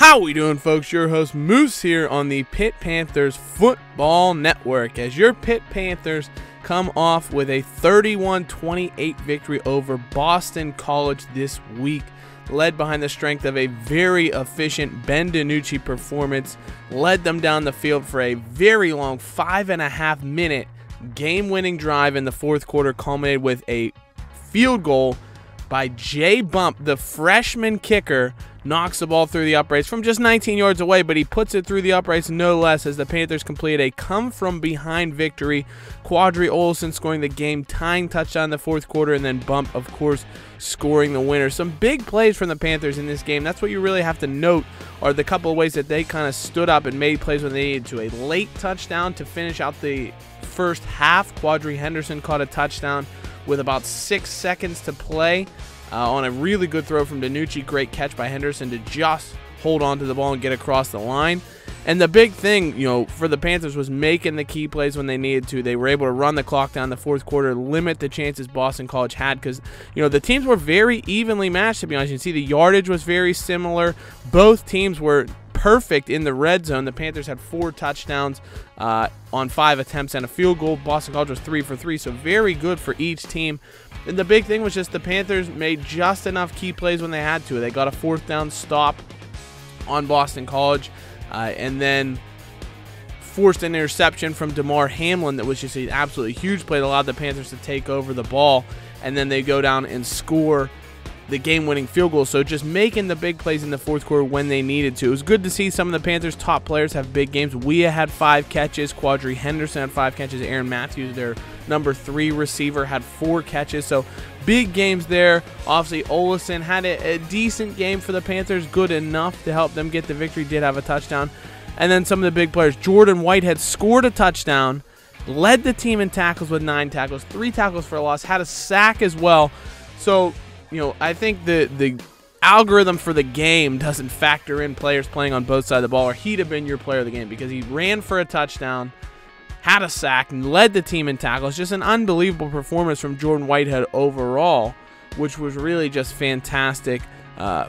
How we doing, folks? Your host Moose here on the Pitt Panthers Football Network as your Pitt Panthers come off with a 31-28 victory over Boston College this week, led behind the strength of a very efficient Ben DiNucci performance. Led them down the field for a very long 5.5 minute game-winning drive in the fourth quarter, culminated with a field goal by Jay Bump, the freshman kicker. Knocks the ball through the uprights from just 19 yards away, but he puts it through the uprights no less as the Panthers complete a come-from-behind victory. Quadri Olson scoring the game-tying touchdown in the fourth quarter, and then Bump, of course, scoring the winner. Some big plays from the Panthers in this game. That's what you really have to note, are the couple of ways that they kind of stood up and made plays when they needed to. A late touchdown to finish out the first half. Quadri Henderson caught a touchdown with about 6 seconds to play. On a really good throw from DiNucci. Great catch by Henderson to just hold on to the ball and get across the line. And the big thing, for the Panthers was making the key plays when they needed to. They were able to run the clock down the fourth quarter, limit the chances Boston College had, because, the teams were very evenly matched, to be honest. You can see the yardage was very similar. Both teams were perfect in the red zone. The Panthers had 4 touchdowns on 5 attempts and a field goal. Boston College was 3 for 3, so very good for each team. And the big thing was just the Panthers made just enough key plays when they had to. They got a 4th down stop on Boston College, and then forced an interception from Damar Hamlin that was just an absolutely huge play that allowed the Panthers to take over the ball, and then they go down and score the game-winning field goal. So just making the big plays in the fourth quarter when they needed to. It was good to see some of the Panthers' top players have big games. Weah had 5 catches. Quadri Henderson had 5 catches. Aaron Matthews, their number 3 receiver, had 4 catches. So big games there. Obviously, Olson had a decent game for the Panthers, good enough to help them get the victory. Did have a touchdown. And then some of the big players. Jordan Whitehead scored a touchdown, led the team in tackles with 9 tackles, 3 tackles for a loss, had a sack as well. So I think the algorithm for the game doesn't factor in players playing on both sides of the ball, or he'd have been your player of the game because he ran for a touchdown, had a sack, and led the team in tackles. Just an unbelievable performance from Jordan Whitehead overall, which was really just fantastic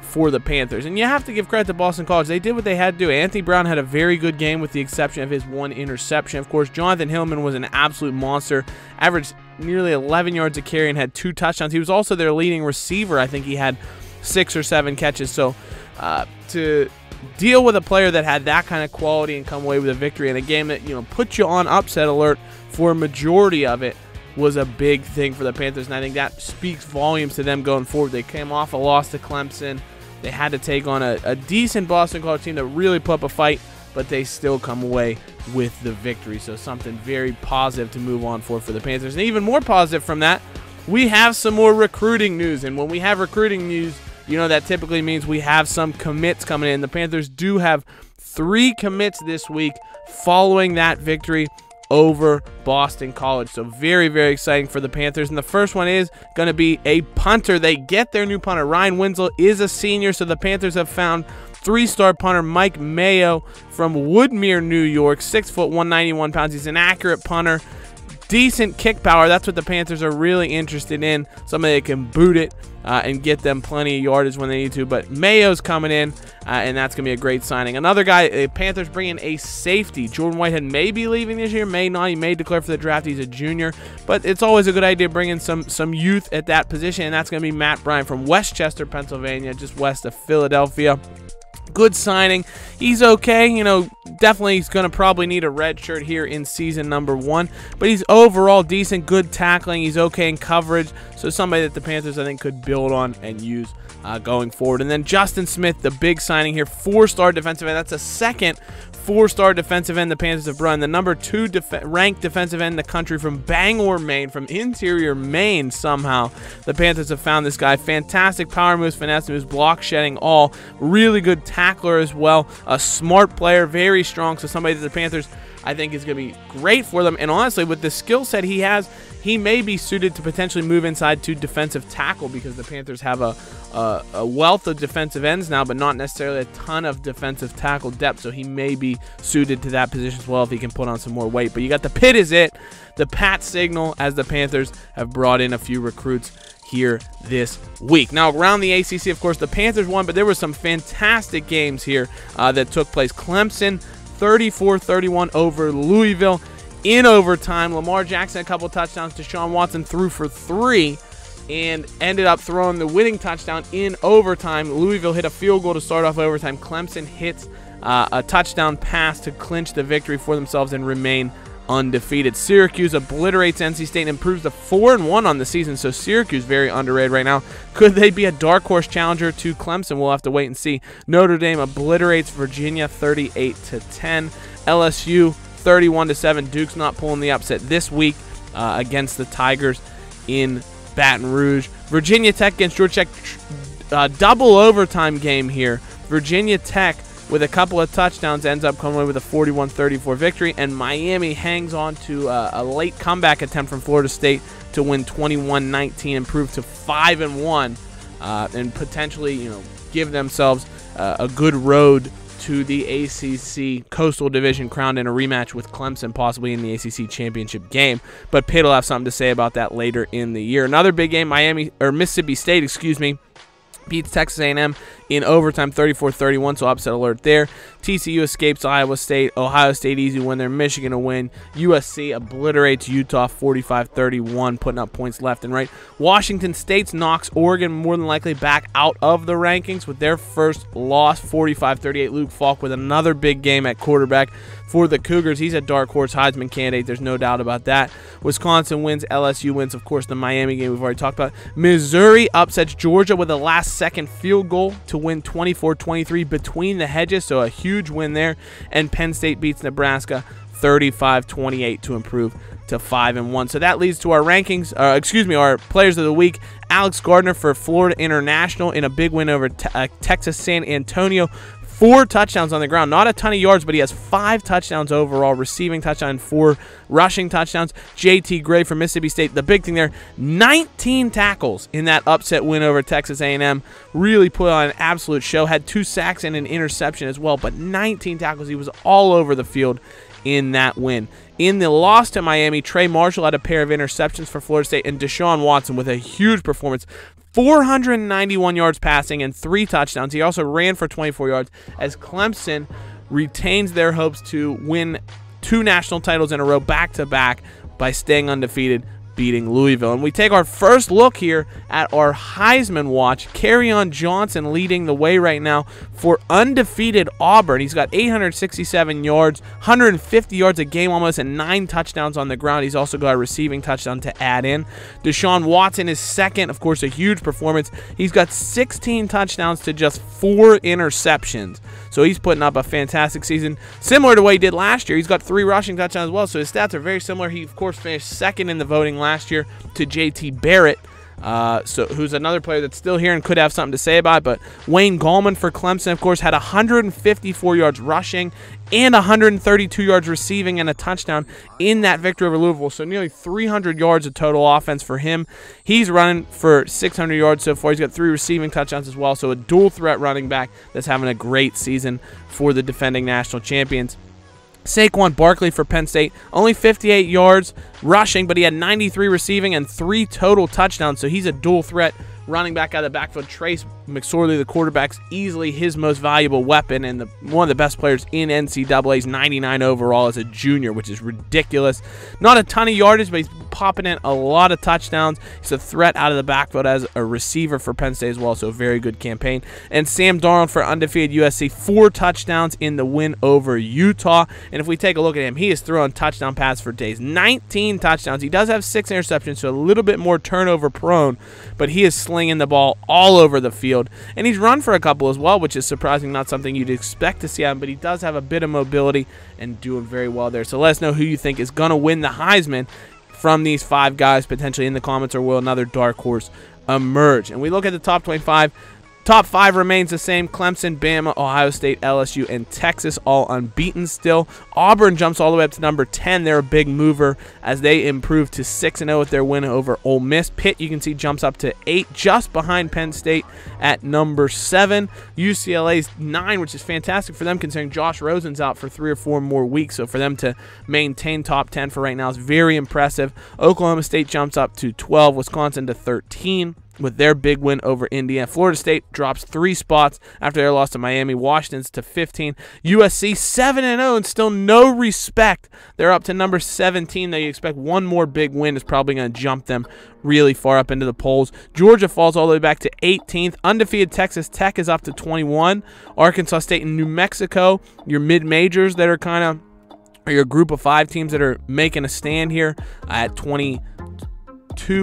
for the Panthers. And you have to give credit to Boston College. They did what they had to do. Anthony Brown had a very good game with the exception of his 1 interception. Of course, Jonathan Hillman was an absolute monster, averaged nearly 11 yards a carry and had 2 touchdowns. He was also their leading receiver. I think he had 6 or 7 catches. So to deal with a player that had that kind of quality and come away with a victory in a game that put you on upset alert for a majority of it was a big thing for the Panthers, and I think that speaks volumes to them going forward. They came off a loss to Clemson. They had to take on a decent Boston College team that really put up a fight, but they still come away with the victory. So something very positive to move on for the Panthers. And even more positive from that, we have some more recruiting news. And when we have recruiting news, that typically means we have some commits coming in. The Panthers do have 3 commits this week following that victory over Boston College. So very, very exciting for the Panthers. And the first one is going to be a punter. They get their new punter. Ryan Winslow is a senior, so the Panthers have found 3-star punter Mike Mayo from Woodmere, New York. 6 foot, 191 pounds. He's an accurate punter. Decent kick power. That's what the Panthers are really interested in. Somebody that can boot it and get them plenty of yardage when they need to. But Mayo's coming in, and that's going to be a great signing. Another guy, the Panthers bring in a safety. Jordan Whitehead may be leaving this year, may not. He may declare for the draft. He's a junior. But it's always a good idea to bring in some youth at that position, and that's going to be Matt Bryant from Westchester, Pennsylvania, just west of Philadelphia. Good signing. He's okay. Definitely he's going to probably need a red shirt here in season number 1. But he's overall decent, good tackling. He's okay in coverage. So somebody that the Panthers, I think, could build on and use going forward. And then Justin Smith, the big signing here, 4-star defensive end. That's a second 4-star defensive end the Panthers have run. The number 2 ranked defensive end in the country from Bangor, Maine, from interior Maine somehow. The Panthers have found this guy. Fantastic power moves, finesse moves, block shedding, all. Really good tackler as well. A smart player, very strong. So somebody that the Panthers, I think, is going to be great for them. And honestly, with the skill set he has, he may be suited to potentially move inside to defensive tackle, because the Panthers have a wealth of defensive ends now, but not necessarily a ton of defensive tackle depth. So he may be suited to that position as well if he can put on some more weight. But you got the Pitt is it, the Pat signal, as the Panthers have brought in a few recruits here this week. Now, around the ACC, of course, the Panthers won, but there were some fantastic games here that took place. Clemson, 34-31 over Louisville in overtime. Lamar Jackson, a couple touchdowns. Deshaun Watson threw for 3 and ended up throwing the winning touchdown in overtime. Louisville hit a field goal to start off overtime. Clemson hits a touchdown pass to clinch the victory for themselves and remain undefeated. Syracuse obliterates NC State and improves to 4-1 on the season, so Syracuse very underrated right now. Could they be a dark horse challenger to Clemson? We'll have to wait and see. Notre Dame obliterates Virginia 38-10. LSU 31-7. Duke's not pulling the upset this week against the Tigers in Baton Rouge. Virginia Tech against Georgia Tech, double overtime game here. Virginia Tech, with a couple of touchdowns, ends up coming away with a 41-34 victory, and Miami hangs on to a late comeback attempt from Florida State to win 21-19, improve to 5-1, and potentially, give themselves a good road to the ACC Coastal Division crown in a rematch with Clemson, possibly in the ACC championship game. But Pitt will have something to say about that later in the year. Another big game, Mississippi State, beats Texas A&M in overtime 34-31, so upset alert there. TCU escapes Iowa State. Ohio State easy win there. Michigan a win. USC obliterates Utah 45-31, putting up points left and right. Washington State knocks Oregon more than likely back out of the rankings with their first loss 45-38. Luke Falk with another big game at quarterback for the Cougars. He's a dark horse Heisman candidate. There's no doubt about that. Wisconsin wins. LSU wins. Of course, the Miami game we've already talked about. Missouri upsets Georgia with a last-second field goal to win 24-23 between the hedges, so a huge win there. And Penn State beats Nebraska 35-28 to improve to 5-1. So that leads to our rankings, our players of the week. Alex Gardner for Florida International in a big win over Texas San Antonio. 4 touchdowns on the ground. Not a ton of yards, but he has 5 touchdowns overall, receiving touchdown, 4 rushing touchdowns. J.T. Gray from Mississippi State. The big thing there, 19 tackles in that upset win over Texas A&M. Really put on an absolute show. Had 2 sacks and an interception as well, but 19 tackles. He was all over the field in that win. In the loss to Miami, Trey Marshall had a pair of interceptions for Florida State, and Deshaun Watson with a huge performance. 491 yards passing and 3 touchdowns. He also ran for 24 yards as Clemson retains their hopes to win 2 national titles in a row back-to-back by staying undefeated, beating Louisville. And we take our first look here at our Heisman watch. Kerryon Johnson leading the way right now for undefeated Auburn. He's got 867 yards, 150 yards a game almost, and 9 touchdowns on the ground. He's also got a receiving touchdown to add in. Deshaun Watson is second, of course, a huge performance. He's got 16 touchdowns to just 4 interceptions. So he's putting up a fantastic season, similar to what he did last year. He's got 3 rushing touchdowns as well, so his stats are very similar. He, of course, finished second in the voting last year to J.T. Barrett, who's another player that's still here and could have something to say about it. But Wayne Gallman for Clemson, of course, had 154 yards rushing and 132 yards receiving and a touchdown in that victory over Louisville. So nearly 300 yards of total offense for him. He's running for 600 yards so far. He's got 3 receiving touchdowns as well. So a dual threat running back that's having a great season for the defending national champions. Saquon Barkley for Penn State, only 58 yards rushing, but he had 93 receiving and 3 total touchdowns. So he's a dual threat running back out of the backfield. Trace McSorley, the quarterback's easily his most valuable weapon and one of the best players in NCAA's 99 overall as a junior, which is ridiculous. Not a ton of yardage, but he's popping in a lot of touchdowns. He's a threat out of the backfield as a receiver for Penn State as well, so a very good campaign. And Sam Darnold for undefeated USC, 4 touchdowns in the win over Utah. And if we take a look at him, he is throwing touchdown passes for days. 19 touchdowns. He does have 6 interceptions, so a little bit more turnover prone, but he is slinging the ball all over the field. And he's run for a couple as well, which is surprising, not something you'd expect to see him, but he does have a bit of mobility and doing very well there. So let us know who you think is going to win the Heisman from these 5 guys potentially in the comments, or will another dark horse emerge? And we look at the top 25. Top 5 remains the same. Clemson, Bama, Ohio State, LSU, and Texas all unbeaten still. Auburn jumps all the way up to number 10. They're a big mover as they improve to 6-0 with their win over Ole Miss. Pitt, you can see, jumps up to 8, just behind Penn State at number 7. UCLA's 9, which is fantastic for them considering Josh Rosen's out for 3 or 4 more weeks. So for them to maintain top 10 for right now is very impressive. Oklahoma State jumps up to 12. Wisconsin to 13. With their big win over Indiana. Florida State drops 3 spots after their loss to Miami. Washington's to 15. USC 7-0 and still no respect. They're up to number 17. They expect one more big win is probably going to jump them really far up into the polls. Georgia falls all the way back to 18th. Undefeated Texas Tech is up to 21. Arkansas State and New Mexico, your mid-majors that are kind of, or your group of 5 teams that are making a stand here at 22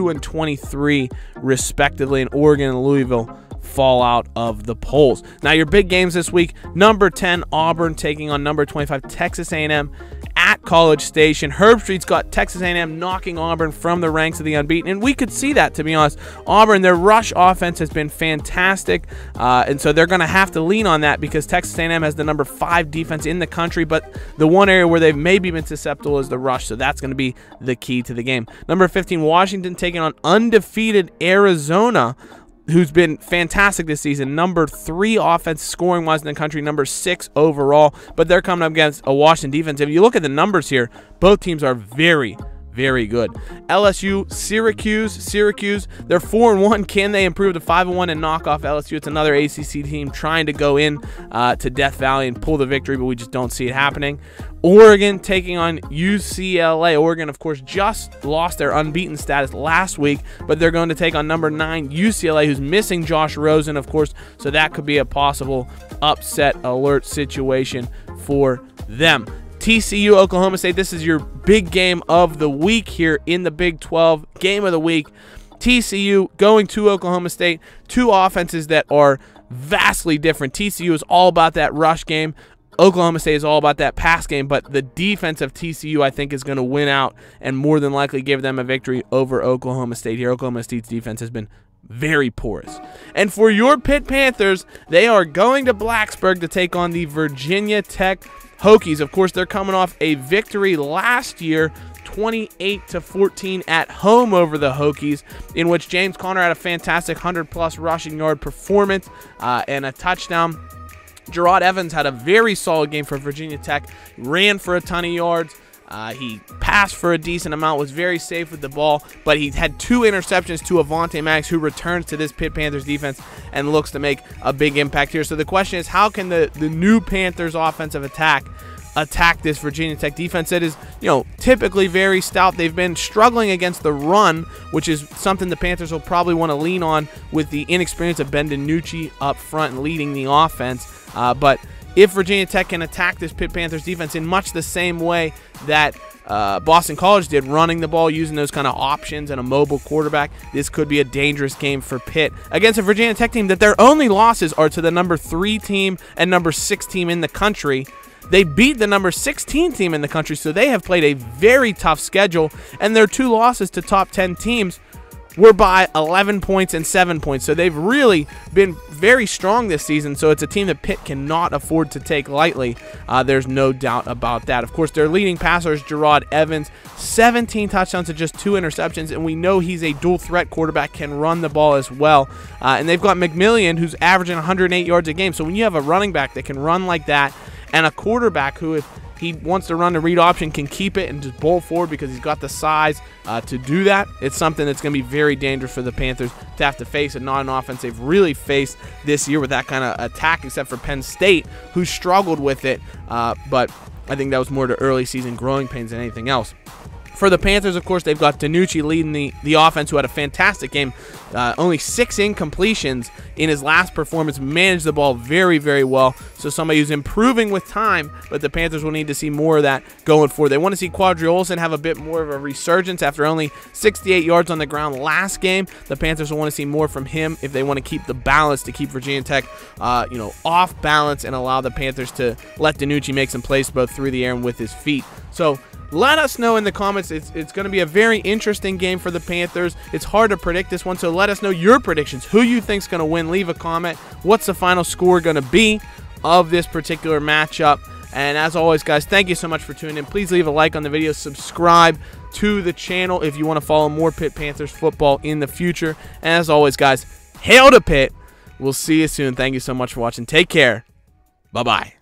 and 23 respectively, and Oregon and Louisville fall out of the polls. Now your big games this week: number 10 Auburn taking on number 25 Texas A&M at College Station. Herbstreit's got Texas A&M knocking Auburn from the ranks of the unbeaten, and we could see that, to be honest. Auburn, their rush offense has been fantastic, and so they're going to have to lean on that because Texas A&M has the number 5 defense in the country, but the one area where they've maybe been susceptible is the rush, so that's going to be the key to the game. Number 15 Washington taking on undefeated Arizona, who's been fantastic this season. Number 3 offense scoring-wise in the country, number 6 overall, but they're coming up against a Washington defense. If you look at the numbers here, both teams are very, very good. LSU, Syracuse, they're 4-1. Can they improve to 5-1 and knock off LSU? It's another ACC team trying to go in to Death Valley and pull the victory, but we just don't see it happening. Oregon taking on UCLA. Oregon, of course, just lost their unbeaten status last week, but they're going to take on number 9 UCLA, who's missing Josh Rosen, of course, so that could be a possible upset alert situation for them. TCU, Oklahoma State, this is your big game of the week here in the Big 12. Game of the week. TCU going to Oklahoma State. 2 offenses that are vastly different. TCU is all about that rush game. Oklahoma State is all about that pass game, but the defense of TCU, I think, is going to win out and more than likely give them a victory over Oklahoma State here. Oklahoma State's defense has been very porous. And for your Pitt Panthers, they are going to Blacksburg to take on the Virginia Tech Hokies. Of course, they're coming off a victory last year, 28-14 at home over the Hokies, in which James Conner had a fantastic 100-plus rushing yard performance and a touchdown. Gerard Evans had a very solid game for Virginia Tech, ran for a ton of yards. He passed for a decent amount, was very safe with the ball, but he had 2 interceptions to Avonte Maddox, who returns to this Pitt Panthers defense and looks to make a big impact here. So the question is, how can the new Panthers offensive attack this Virginia Tech defense that is, typically very stout? They've been struggling against the run, which is something the Panthers will probably want to lean on with the inexperience of Ben DiNucci up front and leading the offense. But if Virginia Tech can attack this Pitt Panthers defense in much the same way that Boston College did, running the ball, using those kind of options and a mobile quarterback, this could be a dangerous game for Pitt against a Virginia Tech team that their only losses are to the number 3 team and number 6 team in the country. They beat the number 16 team in the country, so they have played a very tough schedule, and their 2 losses to top 10 teams were by 11 points and 7 points. So they've really been very strong this season. So it's a team that Pitt cannot afford to take lightly. There's no doubt about that. Of course, their leading passer is Gerard Evans, 17 touchdowns to just 2 interceptions, and we know he's a dual threat quarterback, can run the ball as well. And they've got McMillian, who's averaging 108 yards a game. So when you have a running back that can run like that, and a quarterback who, if he wants to run the read option, can keep it and just bowl forward because he's got the size to do that, it's something that's going to be very dangerous for the Panthers to have to face, and not an offense they've really faced this year with that kind of attack, except for Penn State, who struggled with it. But I think that was more to early season growing pains than anything else. For the Panthers, of course, they've got DiNucci leading the offense, who had a fantastic game. Only 6 incompletions in his last performance, managed the ball very, very well. So somebody who's improving with time, but the Panthers will need to see more of that going forward. They want to see Quadri Olson have a bit more of a resurgence after only 68 yards on the ground last game. The Panthers will want to see more from him if they want to keep the balance, to keep Virginia Tech off balance and allow the Panthers to let DiNucci make some plays both through the air and with his feet. So let us know in the comments. It's going to be a very interesting game for the Panthers. It's hard to predict this one, so let us know your predictions. Who you think's going to win? Leave a comment. What's the final score going to be of this particular matchup? And as always, guys, thank you so much for tuning in. Please leave a like on the video. Subscribe to the channel if you want to follow more Pitt Panthers football in the future. And as always, guys, hail to Pitt. We'll see you soon. Thank you so much for watching. Take care. Bye-bye.